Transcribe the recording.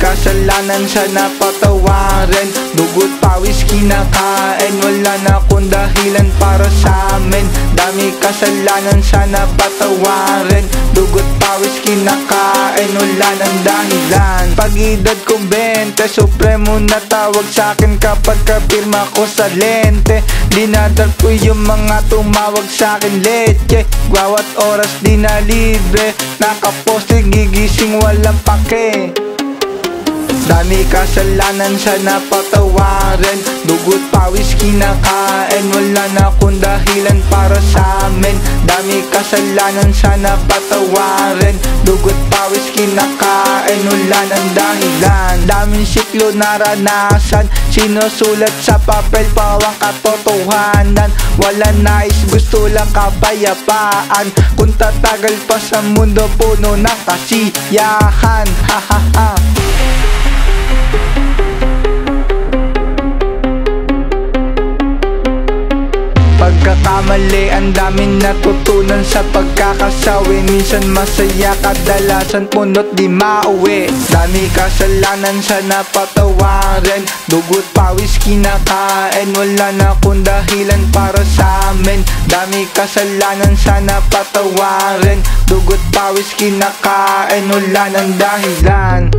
kasalanan, sana patawarin. Dugot pawis kinakain, wala na akong dahilan para sa amin. Dami kasalanan, sana patawarin. Dugot pawis kinakain, wala nang dahilan. Pag-edad ko 20, supremo na tawag sa'kin kapag kapirma ko sa lente. Dinadal ko yung mga tumawag sa'kin leche. Bawat oras di na libre, nakaposte gigising walang pake. Dami kasalanan, sana patawarin. Dugot pawis kinakain, wala na akong dahilan para sa amin. Dami kasalanan, sana patawarin. Dugot pawis kinakain, wala nang dahilan. Daming siklo naranasan, sinusulat sa papel pawang katotohanan. Wala nais, gusto lang kapayapaan. Kung tatagal pa sa mundo, puno ng kasiyahan. Ha ha ha. Pagkakamali, ang daming natutunan sa pagkakasawi. Minsan masaya, kadalasan punot di mauwi. Dami kasalanan, sana patawarin. Dugot pawis kinakain, wala na akong dahilan para sa amin. Dami kasalanan, sana patawarin. Dugot pawis kinakain, wala nang dahilan.